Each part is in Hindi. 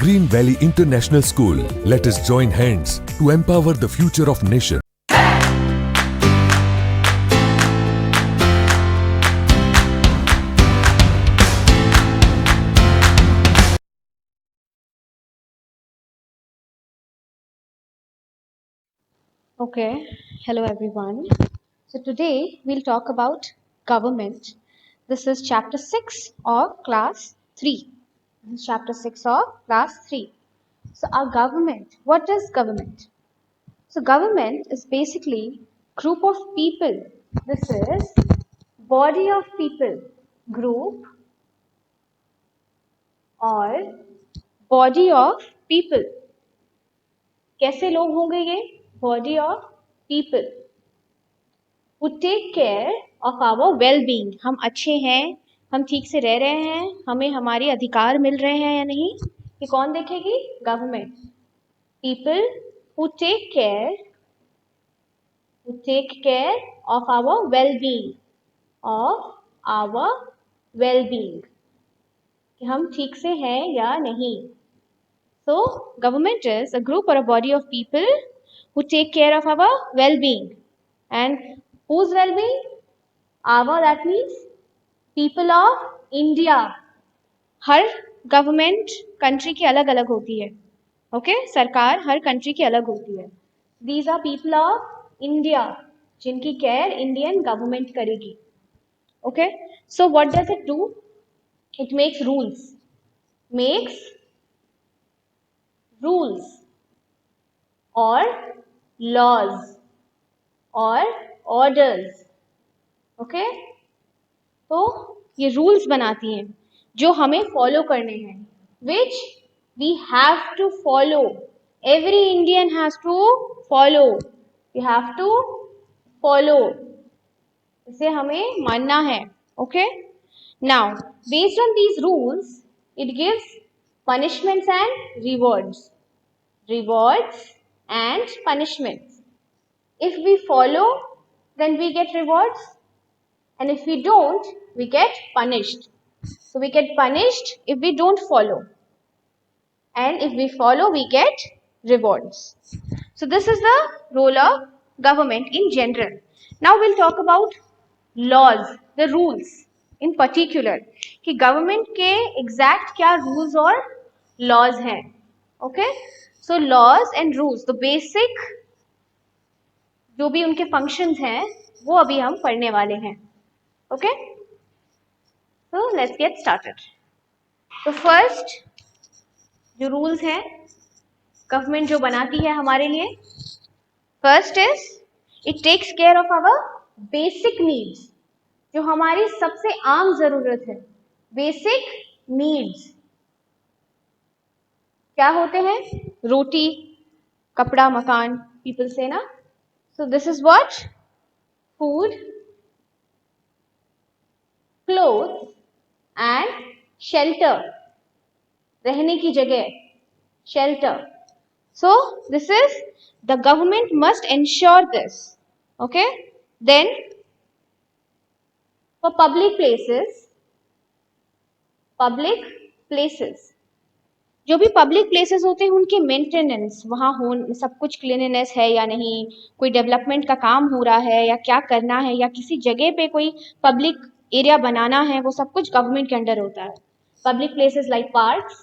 Green Valley International School. Let us join hands to empower the future of nation. Okay, hello everyone. So today we'll talk about government. This is chapter 6 of class 3. This is chapter 6 of class 3. So our government, what is government? So government is basically group of people. This is body of people, group or body of people. कैसे लोग होंगे ये? Body of people who take care of our well-being. हम अच्छे हैं, हम ठीक से रह रहे हैं, हमें हमारे अधिकार मिल रहे हैं या नहीं, ये कौन देखेगी? Government. People who take care of our well-being, कि हम ठीक से हैं या नहीं. So government is a group or a body of people who take care of our well-being. And whose well-being? Our, that means people of India. Her government country की अलग अलग होती है. ओके, सरकार हर कंट्री की अलग होती है. These are people of India, जिनकी केयर इंडियन गवर्नमेंट करेगी. Okay, so what does it do? It makes rules और लॉज और ऑर्डर्स. ओके, तो ये रूल्स बनाती हैं जो हमें फॉलो करने हैं, which we have to follow. Every Indian has to follow. You have to follow. इसे हमें मानना है. Okay, now based on these rules it gives punishments and rewards and punishments. If we follow, then we get rewards, and if we don't, we get punished. So we get punished if we don't follow, and if we follow, we get rewards. So this is the role of government in general. Now we'll talk about laws, the rules in particular, कि government के exact क्या rules और laws हैं. Okay, so laws and rules, the basic जो भी उनके functions हैं वो अभी हम पढ़ने वाले हैं. Okay, so let's get started. तो first जो रूल्स हैं गवर्नमेंट जो बनाती है हमारे लिए, first is it takes care of our basic needs. जो हमारी सबसे आम जरूरत है, बेसिक नीड्स क्या होते हैं? रोटी, कपड़ा, मकान, पीपल से ना. So this is what? Food, cloth and shelter. रहने की जगह, shelter. So this is, the government must ensure this. Okay, then for public places, जो भी पब्लिक प्लेसेस होते हैं उनके मेंटेनेंस, वहाँ हो सब कुछ क्लीननेस है या नहीं, कोई डेवलपमेंट का काम हो रहा है या क्या करना है, या किसी जगह पे कोई पब्लिक एरिया बनाना है, वो सब कुछ गवर्नमेंट के अंडर होता है. Public places like parks,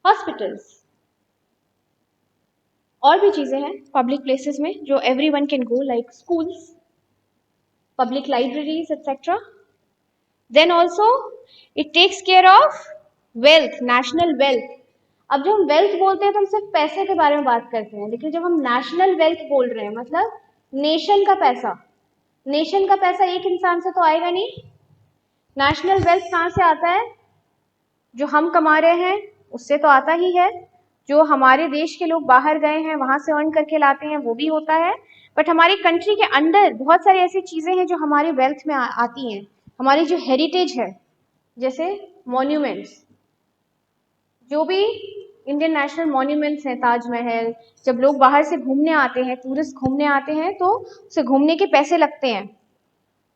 hospitals, और भी चीजें हैं पब्लिक प्लेसेस में जो everyone can go, like schools, public libraries etcetera. Then also it takes care of wealth, national wealth. अब जब हम वेल्थ बोलते हैं तो हम सिर्फ पैसे के बारे में बात करते हैं, लेकिन जब हम नेशनल वेल्थ बोल रहे हैं मतलब नेशन का पैसा. नेशन का पैसा एक इंसान से तो आएगा नहीं. नेशनल वेल्थ कहाँ से आता है? जो हम कमा रहे हैं उससे तो आता ही है, जो हमारे देश के लोग बाहर गए हैं वहां से अर्न करके लाते हैं वो भी होता है. बट हमारी कंट्री के अंदर बहुत सारी ऐसी चीजें हैं जो हमारे वेल्थ में आती हैं. हमारी जो हेरिटेज है, जैसे मॉन्यूमेंट्स, जो भी इंडियन नेशनल मॉन्यूमेंट्स हैं, ताजमहल, जब लोग बाहर से घूमने आते हैं, टूरिस्ट घूमने आते हैं, तो उसे घूमने के पैसे लगते हैं.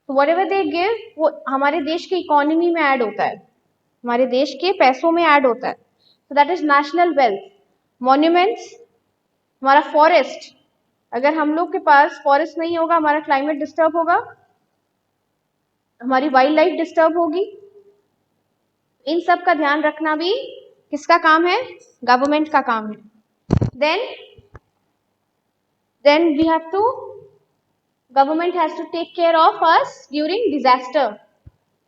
तो व्हाटएवर दे गिव वो हमारे देश की इकोनॉमी में ऐड होता है, हमारे देश के पैसों में ऐड होता है. So that is national wealth. Monuments, हमारा forest, अगर हम लोग के पास forest नहीं होगा, हमारा climate disturb होगा, हमारी वाइल्ड लाइफ डिस्टर्ब होगी. इन सब का ध्यान रखना भी किसका काम है? गवर्नमेंट का काम है. Then we have to, government has to take care of us during disaster.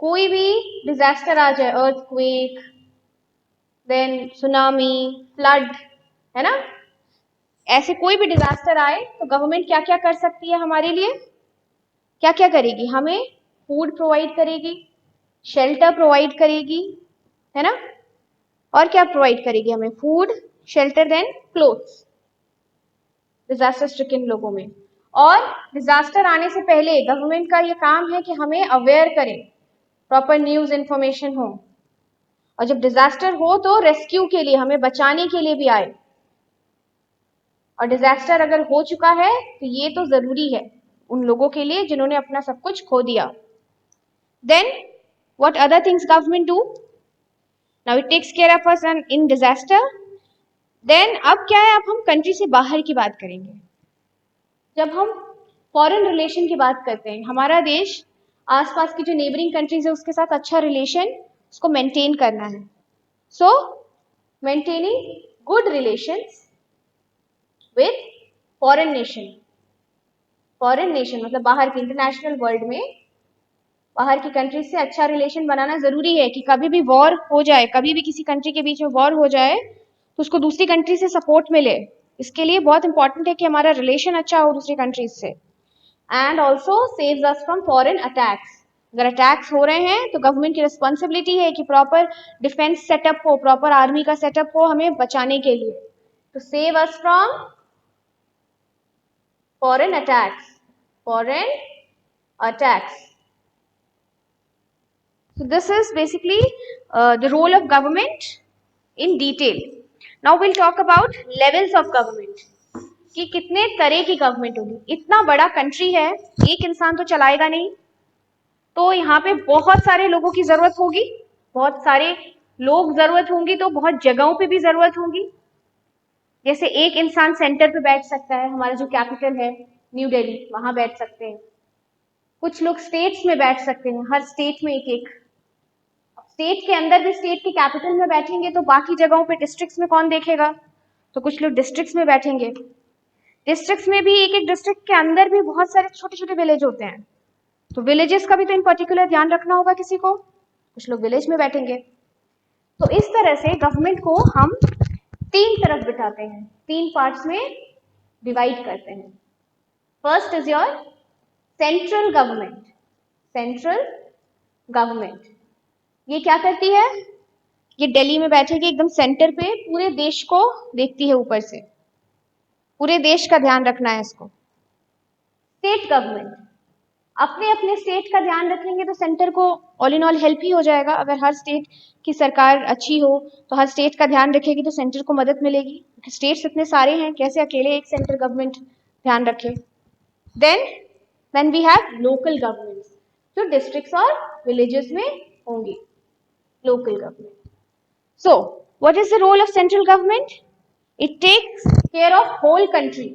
कोई भी डिजास्टर आ जाए, earthquake, then tsunami, flood, है ना, ऐसे कोई भी डिजास्टर आए तो गवर्नमेंट क्या क्या कर सकती है हमारे लिए? क्या क्या करेगी? हमें फूड प्रोवाइड करेगी, शेल्टर प्रोवाइड करेगी, है ना, और क्या प्रोवाइड करेगी हमें? Food, shelter, then clothes disaster stricken लोगों में. और डिजास्टर आने से पहले गवर्नमेंट का ये काम है कि हमें अवेयर करे, प्रॉपर न्यूज इंफॉर्मेशन हो, और जब डिजास्टर हो तो रेस्क्यू के लिए, हमें बचाने के लिए भी आए. और डिजास्टर अगर हो चुका है तो ये तो जरूरी है उन लोगों के लिए जिन्होंने अपना सब कुछ खो दिया. Then what other things government do? Now it takes care of us in disaster. Then अब क्या है, अब हम कंट्री से बाहर की बात करेंगे. जब हम फॉरेन रिलेशन की बात करते हैं, हमारा देश आसपास की जो नेबरिंग कंट्रीज है उसके साथ अच्छा रिलेशन उसको मेंटेन करना है. सो maintaining good relations with foreign nation. Foreign nation मतलब बाहर के, इंटरनेशनल वर्ल्ड में बाहर की कंट्री से अच्छा रिलेशन बनाना जरूरी है कि कभी भी वॉर हो जाए, कभी भी किसी कंट्री के बीच में वॉर हो जाए तो उसको दूसरी कंट्री से सपोर्ट मिले. इसके लिए बहुत इंपॉर्टेंट है कि हमारा रिलेशन अच्छा हो दूसरी कंट्रीज से. And also saves us from foreign attacks. अगर अटैक्स हो रहे हैं तो गवर्नमेंट की रिस्पॉन्सिबिलिटी है कि प्रॉपर डिफेंस सेटअप हो, प्रॉपर आर्मी का सेटअप हो हमें बचाने के लिए, to save us from foreign attacks. So this is basically the role of government in detail. Now we'll talk about levels of government. कि कितने तरह की गवर्नमेंट होगी. इतना बड़ा कंट्री है, एक इंसान तो चलाएगा नहीं, तो यहाँ पे बहुत सारे लोगों की जरूरत होगी, बहुत सारे लोग जरूरत होंगी, तो बहुत जगहों पे भी जरूरत होगी. जैसे एक इंसान सेंटर पे बैठ सकता है, हमारा जो कैपिटल है न्यू दिल्ली, वहां बैठ सकते हैं. कुछ लोग स्टेट्स में बैठ सकते हैं, हर स्टेट में एक एक. स्टेट के अंदर भी स्टेट के कैपिटल में बैठेंगे तो बाकी जगहों पे डिस्ट्रिक्ट्स में कौन देखेगा, तो कुछ लोग डिस्ट्रिक्ट्स में बैठेंगे. डिस्ट्रिक्ट्स में भी एक एक डिस्ट्रिक्ट के अंदर भी बहुत सारे छोटे छोटे विलेज होते हैं, तो विलेजेस का भी तो इन पर्टिकुलर ध्यान रखना होगा किसी को, कुछ लोग विलेज में बैठेंगे. तो इस तरह से गवर्नमेंट को हम तीन तरफ बिठाते हैं, तीन पार्ट्स में डिवाइड करते हैं. First is your central government. Central government ये क्या करती है? ये दिल्ली में बैठेगी एकदम सेंटर पे, पूरे देश को देखती है ऊपर से, पूरे देश का ध्यान रखना है इसको. स्टेट गवर्नमेंट अपने अपने स्टेट का ध्यान रखेंगे तो सेंटर को ऑल इन ऑल हेल्प ही हो जाएगा. अगर हर स्टेट की सरकार अच्छी हो तो हर स्टेट का ध्यान रखेगी तो सेंटर को मदद मिलेगी, क्योंकि स्टेट्स इतने सारे हैं, कैसे अकेले एक सेंटर गवर्नमेंट ध्यान रखे. Then we have local government, जो डिस्ट्रिक्ट्स और विलेजेस में होंगी, local government. So what is the role of central government? It takes care of whole country.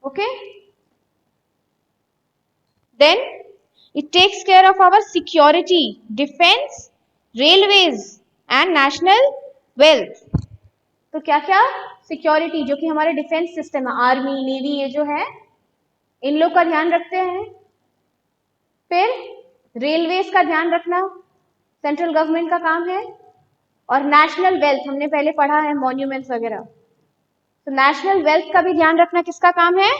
Okay. Then it takes care of our security, defense, railways and national wealth. तो क्या क्या? सिक्योरिटी, जो कि हमारे डिफेंस सिस्टम है, आर्मी, नेवी, ये जो है इन लोग का ध्यान रखते हैं. फिर रेलवेज का ध्यान रखना सेंट्रल गवर्नमेंट का काम है. और नेशनल वेल्थ हमने पहले पढ़ा है, मॉन्यूमेंट्स वगैरह, तो नेशनल वेल्थ का भी ध्यान रखना किसका काम है?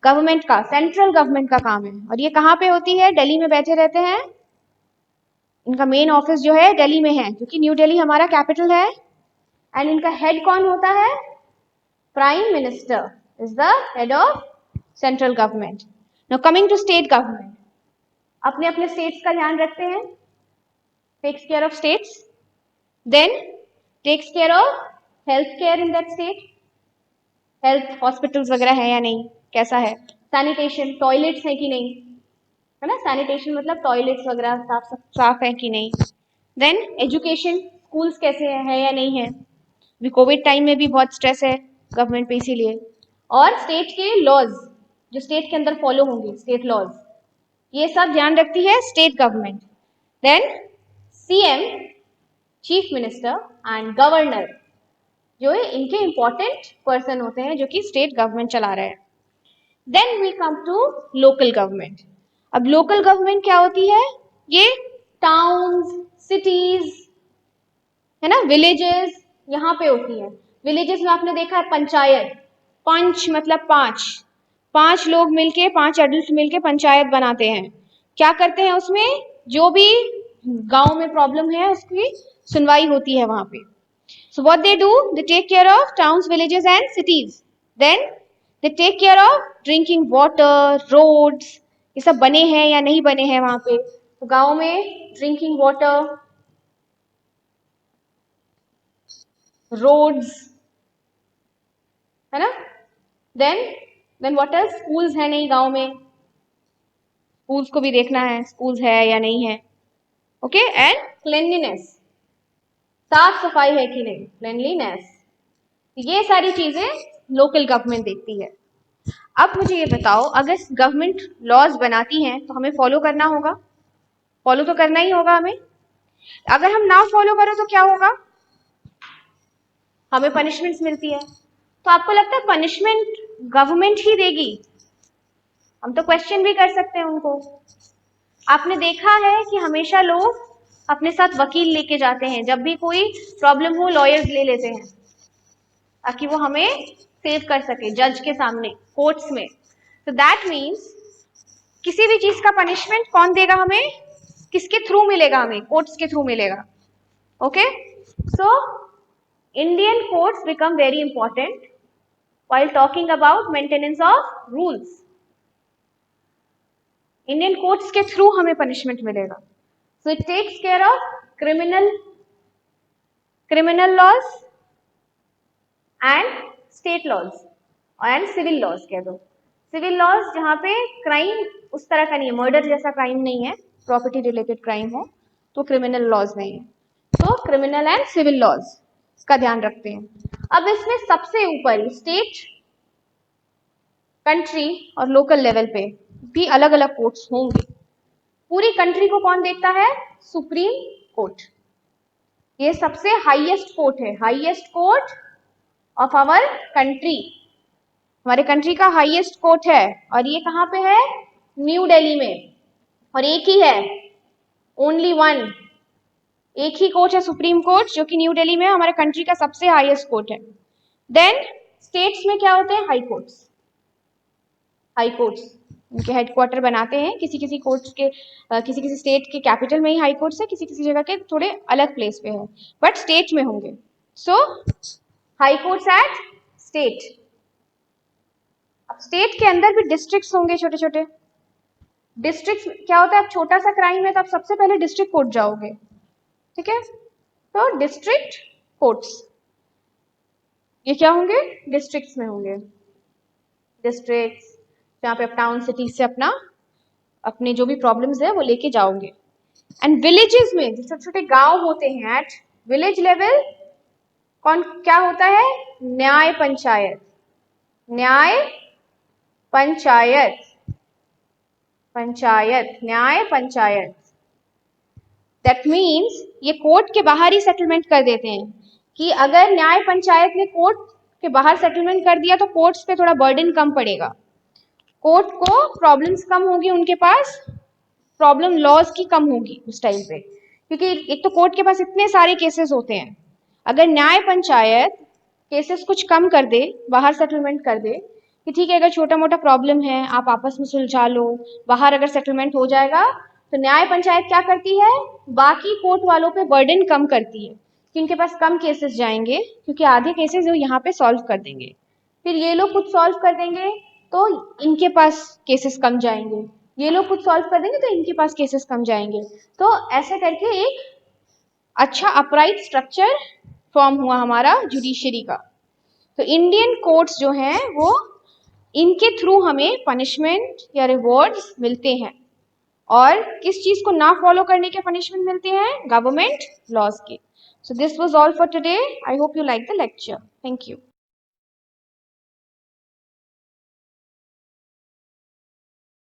गवर्नमेंट का, सेंट्रल गवर्नमेंट का काम है. और ये कहाँ पे होती है? दिल्ली में बैठे रहते हैं. इनका मेन ऑफिस जो है दिल्ली में है, क्योंकि न्यू दिल्ली हमारा कैपिटल है. एंड इनका हेड कौन होता है? Prime minister is the head of central government. Now coming to state government, अपने अपने स्टेट्स का ध्यान रखते हैं, takes care of states. Then takes care of health care in that state. Health hospitals वगैरह है या नहीं, कैसा है, सैनिटेशन, टॉयलेट्स है कि नहीं, है ना, सैनिटेशन मतलब टॉयलेट्स वगैरह साफ है कि नहीं. देन एजुकेशन, स्कूल्स कैसे है या नहीं है, अभी कोविड टाइम में भी बहुत स्ट्रेस है गवर्नमेंट पे इसीलिए। और स्टेट के लॉज जो स्टेट के अंदर फॉलो होंगे, स्टेट लॉज, ये सब ध्यान रखती है state government. Then CM, chief minister and governor, जो है इनके इंपॉर्टेंट पर्सन होते हैं जो कि स्टेट गवर्नमेंट चला रहे हैं। Then we come to local government. अब लोकल गवर्नमेंट क्या होती है, ये टाउन्स, सिटीज, है ना, विलेजेस, यहाँ पे होती है। विलेजेस में आपने देखा है पंचायत, पंच मतलब पांच, पांच लोग मिलके, पांच एडल्ट मिलके पंचायत बनाते हैं। क्या करते हैं उसमें, जो भी गांव में प्रॉब्लम है उसकी सुनवाई होती है वहां पे। So what they do, they take care of towns, villages and cities. Then they take care of drinking water, roads, ये सब बने हैं या नहीं बने हैं वहां पे। तो गांव में ड्रिंकिंग वाटर, रोड्स, है ना। देन व्हाट एल्स, स्कूल्स है नहीं गांव में, स्कूल्स को भी देखना है, स्कूल्स है या नहीं है। ओके, एंड क्लेanलीनेस, साफ सफाई है कि नहीं, क्लेanलीनेस, ये सारी चीजें लोकल गवर्नमेंट देखती है। अब मुझे ये बताओ, अगर गवर्नमेंट लॉज बनाती हैं तो हमें फॉलो करना होगा, फॉलो तो करना ही होगा हमें। अगर हम ना फॉलो करें तो क्या होगा, हमें पनिशमेंट्स मिलती है। तो आपको लगता है पनिशमेंट गवर्नमेंट ही देगी? हम तो क्वेश्चन भी कर सकते हैं उनको। आपने देखा है कि हमेशा लोग अपने साथ वकील लेके जाते हैं, जब भी कोई प्रॉब्लम हो लॉयर्स ले लेते हैं ताकि वो हमें सेव कर सके जज के सामने, कोर्ट्स में। तो दैट मीन्स किसी भी चीज का पनिशमेंट कौन देगा हमें, किसके थ्रू मिलेगा हमें, कोर्ट्स के थ्रू मिलेगा। Okay, so Indian courts become very important while talking about maintenance of rules. Indian courts के थ्रू हमें पनिशमेंट मिलेगा। So it takes care of criminal laws and state laws and civil laws कह दो। सिविल लॉज जहाँ पे क्राइम उस तरह का नहीं है, मर्डर जैसा क्राइम नहीं है, प्रॉपर्टी रिलेटेड क्राइम हो तो क्रिमिनल लॉज नहीं है। तो क्रिमिनल एंड सिविल लॉज का ध्यान रखते हैं। अब इसमें सबसे ऊपर स्टेट, कंट्री और लोकल लेवल पे भी अलग अलग कोर्ट्स होंगे। पूरी कंट्री को कौन देखता है, सुप्रीम कोर्ट। ये सबसे हाईएस्ट कोर्ट है, highest court of our country, हमारे कंट्री का हाईएस्ट कोर्ट है। और ये कहाँ पे है, न्यू दिल्ली में। और एक ही है, ओनली वन, एक ही कोर्ट है सुप्रीम कोर्ट जो कि न्यू दिल्ली में है, हमारे कंट्री का सबसे हाईएस्ट कोर्ट है। देन स्टेट्स में क्या होते हैं, हाई कोर्ट्स। हाई कोर्ट्स उनके हेडक्वार्टर बनाते हैं, किसी किसी कोर्ट्स के किसी किसी स्टेट के कैपिटल में ही हाई कोर्ट्स है, किसी किसी जगह के थोड़े अलग प्लेस पे है, बट स्टेट में होंगे। सो हाई कोर्ट्स एट स्टेट। अब स्टेट के अंदर भी डिस्ट्रिक्ट्स होंगे छोटे छोटे। डिस्ट्रिक्ट क्या होता है, अब छोटा सा क्राइम है तो आप सबसे पहले डिस्ट्रिक्ट कोर्ट जाओगे, ठीक है। तो डिस्ट्रिक्ट कोर्ट्स ये क्या होंगे, डिस्ट्रिक्ट्स में होंगे। डिस्ट्रिक्ट्स जहाँ पे आप टाउन सिटीज से अपने जो भी प्रॉब्लम्स है वो लेके जाओगे। एंड विलेजेस में जो छोटे छोटे गांव होते हैं, एट विलेज लेवल कौन क्या होता है, न्याय पंचायत। न्याय पंचायत, पंचायत, न्याय पंचायत। दैट मीन्स ये कोर्ट के बाहर ही सेटलमेंट कर देते हैं कि अगर न्याय पंचायत ने कोर्ट के बाहर सेटलमेंट कर दिया तो कोर्ट्स पे थोड़ा बर्डन कम पड़ेगा, कोर्ट को प्रॉब्लम्स कम होगी, उनके पास प्रॉब्लम लॉज की कम होगी उस टाइम पे, क्योंकि एक तो कोर्ट के पास इतने सारे केसेस होते हैं। अगर न्याय पंचायत केसेस कुछ कम कर दे, बाहर सेटलमेंट कर दे कि ठीक है अगर छोटा मोटा प्रॉब्लम है आप आपस में सुलझा लो, बाहर अगर सेटलमेंट हो जाएगा, तो न्याय पंचायत क्या करती है, बाकी कोर्ट वालों पे बर्डन कम करती है कि इनके पास कम केसेस जाएंगे क्योंकि आधे केसेस वो यहाँ पे सॉल्व कर देंगे, फिर ये लोग कुछ सॉल्व कर देंगे तो इनके पास केसेस कम जाएंगे, ये लोग कुछ सॉल्व कर देंगे तो इनके पास केसेस कम जाएंगे। तो ऐसे करके एक अच्छा अपराइट स्ट्रक्चर फॉर्म हुआ हमारा जुडिशरी का। तो इंडियन कोर्ट्स जो हैं वो इनके थ्रू हमें पनिशमेंट या रिवॉर्ड्स मिलते हैं। और किस चीज को ना फॉलो करने के पनिशमेंट मिलते हैं? गवर्नमेंट लॉज के. So this was all for today. I hope you liked the lecture. Thank you.